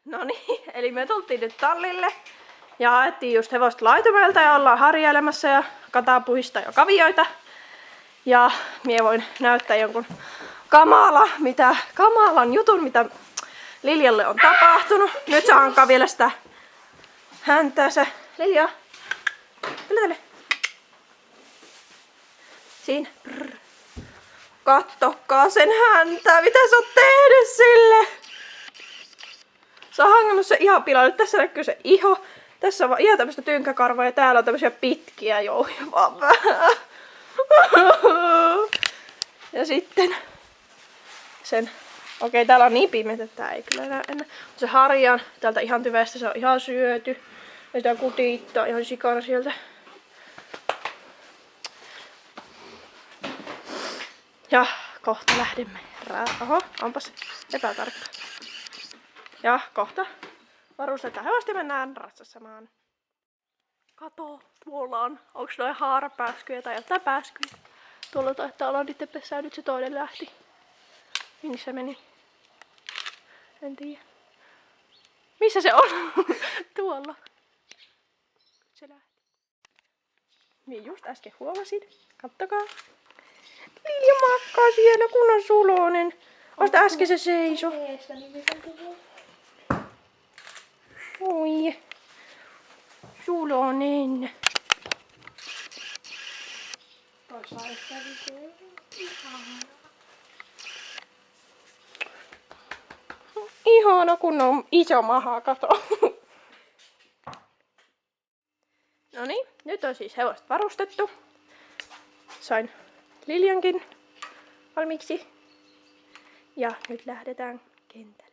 No niin, eli me tultiin nyt tallille ja haettiin just hevosta laitumelta ja ollaan harjailemassa ja Kata puhistaa jo kavioita. Ja mie voin näyttää jonkun kamalan jutun, mitä Liljalle on tapahtunut. Nyt se hankaa vielä sitä häntäänsä. Lilja, tälle. Siinä. Brr. Kattokaa sen häntää, mitä sä oot tehnyt sille. Se on hangannut se ihan pilalle. Tässä näkyy se iho. Tässä on vaan ihan tämmöstä tynkäkarvaa ja täällä on tämmösiä pitkiä jouhia vaan vähän. Ja sitten sen, okei, täällä on niin pimeä, että tää ei kyllä enää. Se harjaan täältä ihan tyvestä, se on ihan syöty. Ja sitä kutittaa ihan sikana sieltä. Ja kohta lähdemme. Oho, onpas epätarkka. Ja kohta varustetaan hevosta ja mennään ratsassamaan. Kato, tuolla on. Onks noin haarapääskyjä tai jotain pääskyjä? Tuolla taitaa olla niitten pesää, nyt se toinen lähti. Minne se meni? En tiedä. Missä se on? Tuolla. Se lähti. Minä just äsken huomasin. Kattokaa. Lilja makkaa siellä, kun on suloinen. Vasta äsken se seiso. Oi. Sulonen. Ihana, kun on iso maha, kato. No niin, nyt on siis hevosta varustettu. Sain Liljankin valmiiksi. Ja nyt lähdetään kentälle.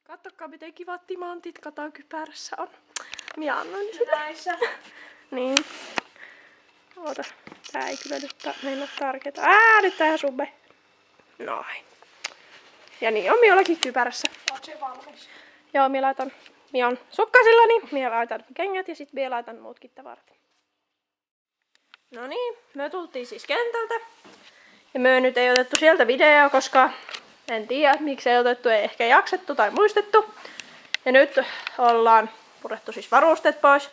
Kattokaa miten kivat timantit Katan kypärässä on. Minä annoin sitä. Näissä. Niin. Oota, tää ei kyllä nyt mennä tarketa. Nyt tää sube. Noin. Ja niin on minullakin kypärässä. Oot se valmis? Joo, minä on sukkasillani, minä laitan kengät ja sit minä laitan muutkin tavarat. No niin, me tultiin siis kentältä. Ja me nyt ei otettu sieltä videoa, koska en tiedä miksi ei otettu, ei ehkä jaksettu tai muistettu. Ja nyt ollaan purettu siis varusteet pois.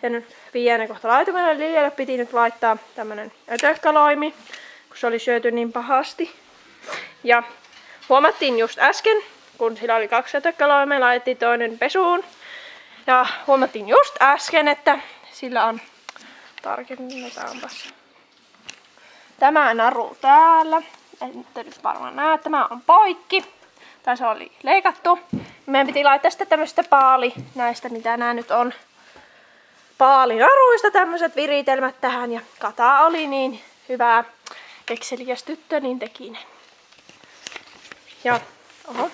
Ja nyt viiään kohta laitumelle. Liljalle piti nyt laittaa tämmönen ötökkäloimi, kun se oli syöty niin pahasti. Ja huomattiin just äsken, kun sillä oli 2 ötökkäloimea, laitettiin toinen pesuun. Ja huomattiin just äsken, että sillä on, tarkennetaanpas, tämä naru täällä. En nyt varmaan näe, tämä on poikki. Tai se oli leikattu. Meidän piti laittaa sitten tämmöstä näistä mitä nää nyt on. Paalinaruista tämmöiset viritelmät tähän. Ja Kata oli niin hyvä kekseliäs tyttö, niin teki ne. Ja oho,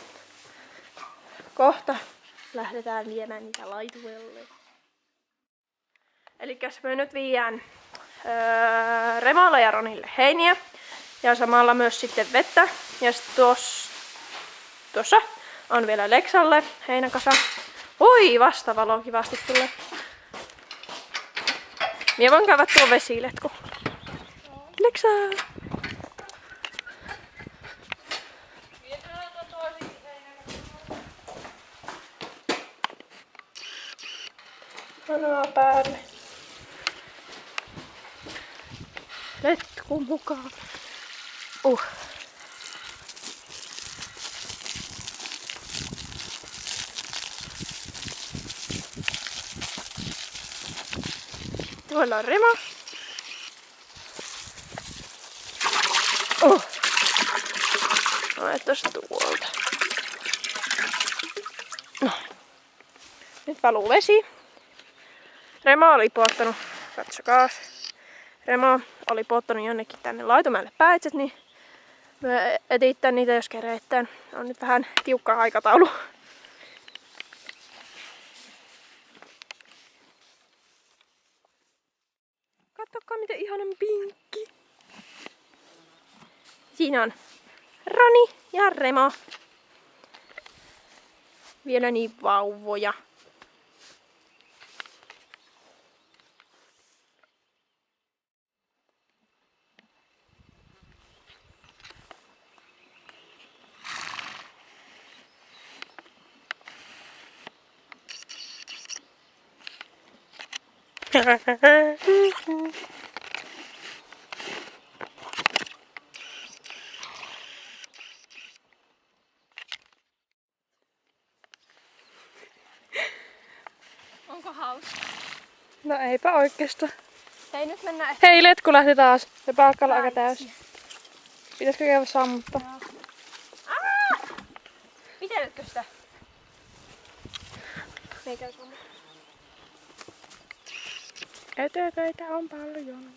kohta lähdetään viemään niitä laituelle. Elikkäs me nyt viedään Remolle ja Ronille heiniä. Ja samalla myös sitten vettä. Ja sitten tuossa on vielä Leksalle heinäkasa. Oi, vastavalo kivasti tulee. Minä voin käydä tuon vesiletku. Leksa! Anaa päälle. Letku mukaan. Tuolla on Remo. Laitetaan tuolta. No. Nyt valuu vesi. Remo oli puottanut, katsokaa. Remo oli puottanut jonnekin tänne laitumäelle päitset, niin me etittään niitä jos kereittään. On nyt vähän tiukka aikataulu. Katsokaa miten ihanan pinkki. Siinä on Roni ja Remo. Vielä niin vauvoja. Onko hauska? No eipä oikeastaan. Hei, nyt mennään ehkä. Hei, letku lähti taas. Se paikka on aika täysi. Pitäisikö käydä sammuttaa? Piteletkö sitä? Me käy sammuttaa. Ötököitä on paljon.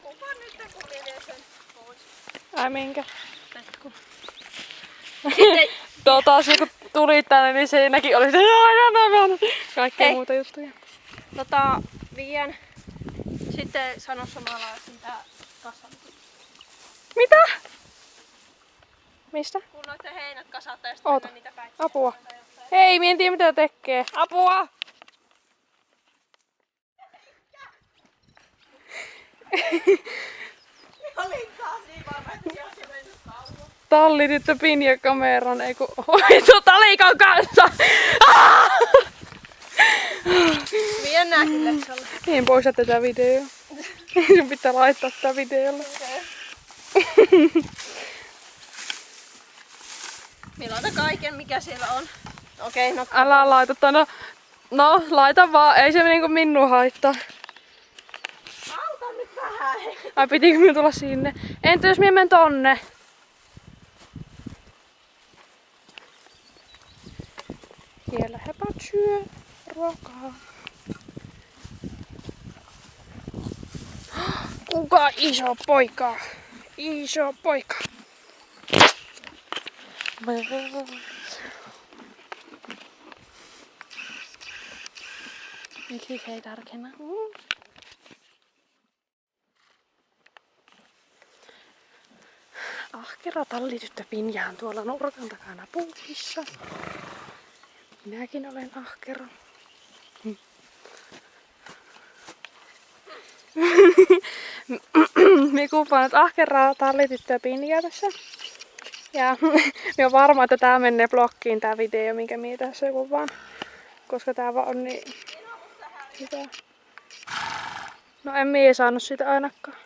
Kuka nyt kun menee sen pois? Ai minkä? Letku. Taas kun tuli tänne, niin siinäkin oli se kaikkea Hei. muuta juttuja. Vien. Sitten sano samalla siitä kasasta. Mitä? Mistä? Kun noitten heinät kasata ja sitten Oota. niitä päitsiä. Apua. Hei, mä en tiedä mitä tekee. Apua! Olin taas niin varma, että se mennyt kauan. Tallityttö Pinja kameran, ei kun hoito talikan kanssa. Vien nää kyllä sulle. Niin poista tätä videoa. Sun pitää laittaa tää videolle. Minä laitan kaiken mikä siellä on. Okei, no. Älä laita tänne. No, laita vaan, ei se niinku minua haittaa. Auta nyt vähän. Ai pitikö minun tulla sinne? Entä jos minä menen tonne? Siellä hepat syö ruokaa. Kuka iso poika? Iso poika. Miksi se ei tarkenna? Ahkera tallityttö Pinja on tuolla nurkan takana puuhissa. Minäkin olen ahkera. Minä kuvaan nyt ahkeraa tallityttöä Pinjaa tässä. Ja minä olen varma, että tää menee blokkiin tää video, minkä minä tässä kuvaan. Koska tää vaan on niin hyvä. No en minä saanut sitä ainakaan.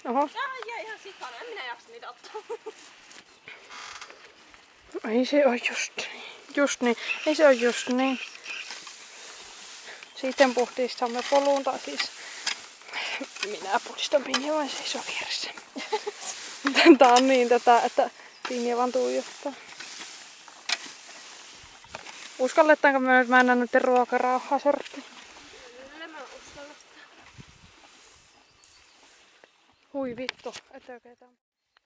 Oho. Tää jäi ihan sikana, en minä jaksa niitä ottaa. Ei se oo just niin. Just niin. Ei se oo just niin. Sitten puhdistamme polun, tai siis minä puhdistan Pinja vain seisoo vieressä. Tää on niin tätä, että Pinja vaan tuijottaa. Uskalletaanko me nyt mennä nyt ruokarauhaa sorttiin? Kyllä mä uskallan. Hui vittu, etökeitä.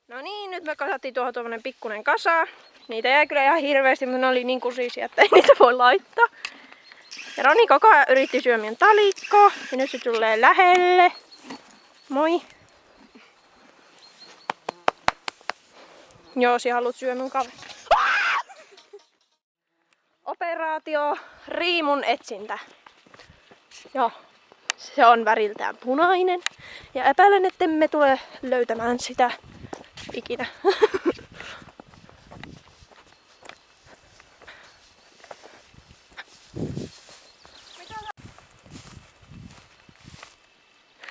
No niin, nyt me kasattiin tuohon tuommoinen pikkunen kasa. Niitä jäi kyllä ihan hirveästi, mutta ne oli niin kusisia, että ei niitä voi laittaa. Ja Roni koko ajan yritti syödä minun talikkoa. Ja nyt se tulee lähelle. Moi. Joo, sinä haluat syödä minun kaveri. Operaatio riimun etsintä. Joo. Se on väriltään punainen. Ja epäilen, että emme tule löytämään sitä ikinä.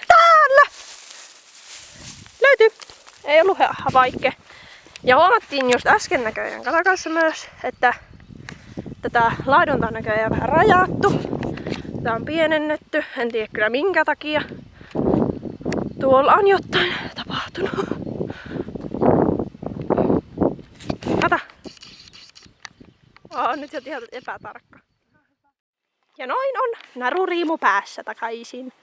Täällä! Löytyi! Ei ollut vaikea. Ja huomattiin just äsken näköjään kalakassa myös, että tätä laidunta on näköjään vähän rajattu. Tää on pienennetty, en tiedä kyllä minkä takia. Tuolla on jotain tapahtunut. Kata! Nyt jo ihan epätarkka. Ja noin on naruriimu päässä takaisin.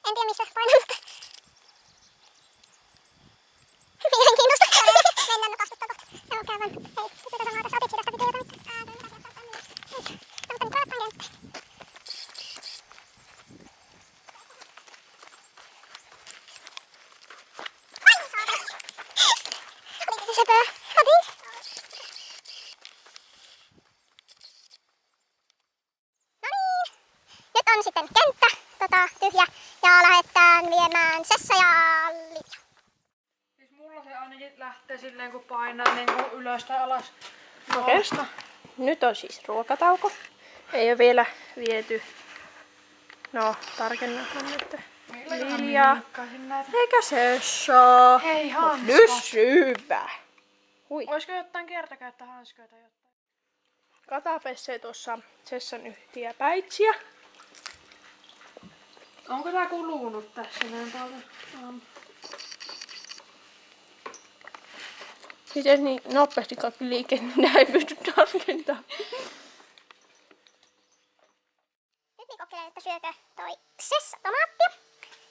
En tiedä missä painaa, mutta... nyt on sitten kenttä tyhjä ja lähdetään viemään Sessa ja Lilja. Siis mulla se ainakin lähtee silleen kun painaa niinku ylös tai alas. Okei. Nyt on siis ruokatauko. Ei ole vielä viety. No, tarkennahan nyt. Liljaa. Eikä Sessa. Hei, hanskat. Nyt syvä. Hui. Olisiko jotain kertakäyttöhanskoja tai jotain? Kata pesee tuossa Sessan yhtiä päitsiä. Onko tää kulunut tässä näin paljon? Miten niin nopeasti kaikki liikenne ei pysty tarkentamaan? Nyt niin kokeilen, että syökö toi Sessa tomaattia.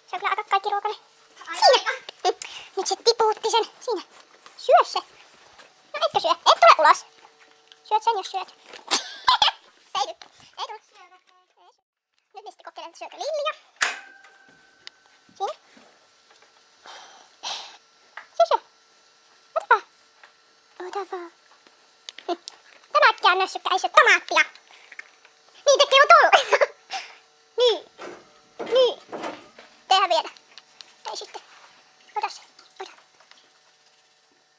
Se on kyllä aika kaikki ruokainen. Siinä! Nyt se tipuutti sen. Siinä. Syö se. No etkö syö? Et tule ulos. Syöt sen jos syöt. Se ei nyt. Ei tule. Nyt niin sitten kokeilen, että syökö Lilja. Siinä. Syö. Ota vaan. Ota vaan. Tämäkään on nössykkä, ei syö tomaattia. Niin tekee on tullut. Niin. Niin. Tehdään vielä. Ei sitten. Ota se. Ota.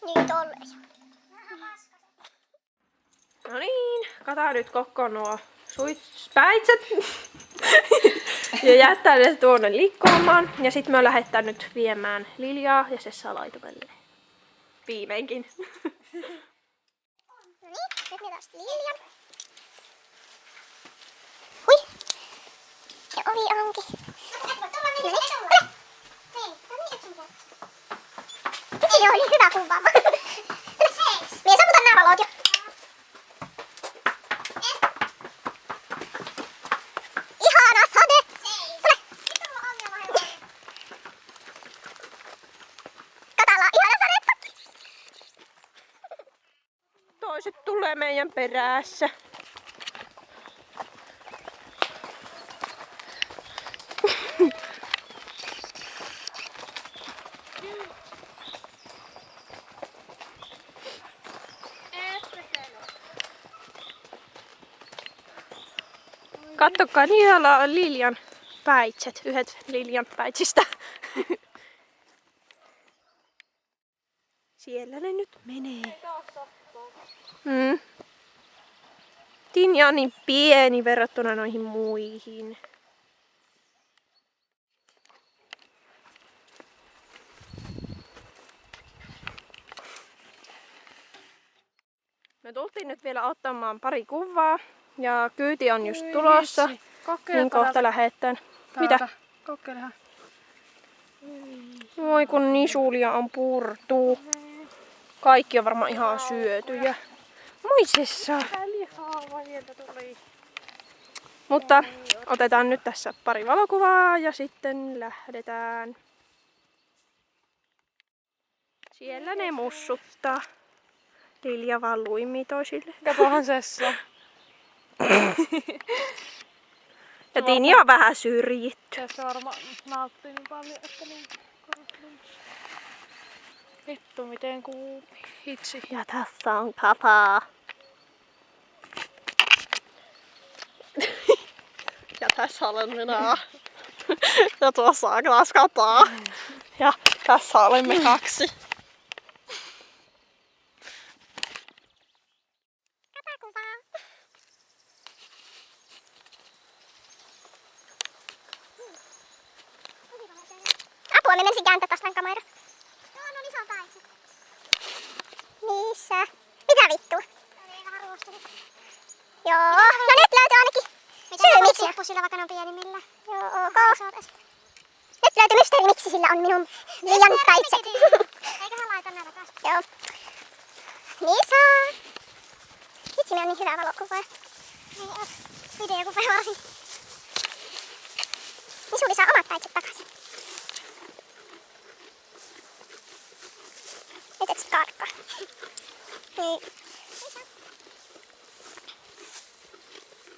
Niin tolleen. No niin, Kata nyt koko nuo päitset ja jättää ne tuonne liikkumaan. Ja sitten me lähdetään nyt viemään Liljaa ja Sessaa laitumelle. Viimeinkin. No niin, nyt me taas Liljan. Hui. Ja ovi onkin. No niin, vitsi, ne oli hyvä kuvaa. Mie sammutan nää valot jo. Ihana sade! Tule! Katsellaan, ihana sadetta! Toiset tulee meidän perässä. Kattokaa, niillä on Liljan päitset, yhdet Liljan päitsistä. Siellä ne nyt menee. Tinja on niin pieni verrattuna noihin muihin. Me tultiin nyt vielä ottamaan pari kuvaa ja kyyti on just tulossa. Niin kohta lähetään. Mitä? Kokeilehan. Voi kun nisulia on purtu. Kaikki on varmaan ihan syötyjä. Moi Sessa. Mutta otetaan nyt tässä pari valokuvaa ja sitten lähdetään. Siellä ne mussuttaa. Lilja vaan luimii toisille. Katohan Sessa. Ja Tinja on vähän syrjitty. Sessa varmaan nauttii niin paljon, että niin korostunut. Vittu miten kuumi. Hitsi. Ja tässä on Kata. Ja tässä olen minä. Ja tuossa on taas Kata. Ja tässä olemme kaksi. Katakuvaa. Apua, me menisin kääntää taas tän kamera. Joo, no niin, se on päitset. Missä? Mitä vittu? Oli vähän ruostunut. Joo, no nyt löytyy ainakin syy miksi. Mitä sillä vaikka ne on pienimmillä? Joo, ok. Nyt löytyy mysteeri miksi sillä on minun liian päitset. Eiköhän laita näitä taas. Joo. Niin vitsi, me on niin hyvä valokuva. Ei oo. Videokuva varsin. Nisuli saa omat päitset takaisin. Nyt et sit karkkaa. Niin.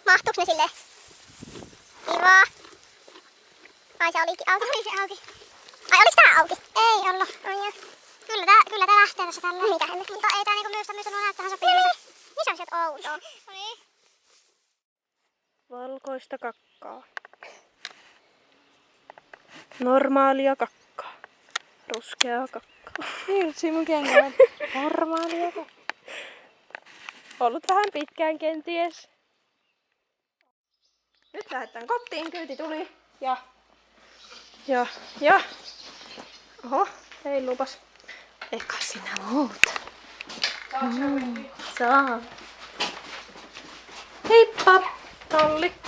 Mahtuuks ne silleen? Kiva. Ai se olikin auki. Oli se auki. Ai oliks tää auki? Ei ollu. Ai joo. Kyllä tää lähtee tässä tällä. Mitä hemmet? Mutta ei tää niinku myystä nuo näyttähän sopii. Niin se on sieltä outoa. No niin. Valkoista kakkaa. Normaalia kakkaa. Ruskeaa kakkaa. Hirsi mun kengät. Normaalia. Ollut vähän pitkään kenties. Nyt lähdetään kotiin, kyyti tuli. Ja. Oho, ei lupas. Eikä sinä muuta. Saa. Heippa, Tolli.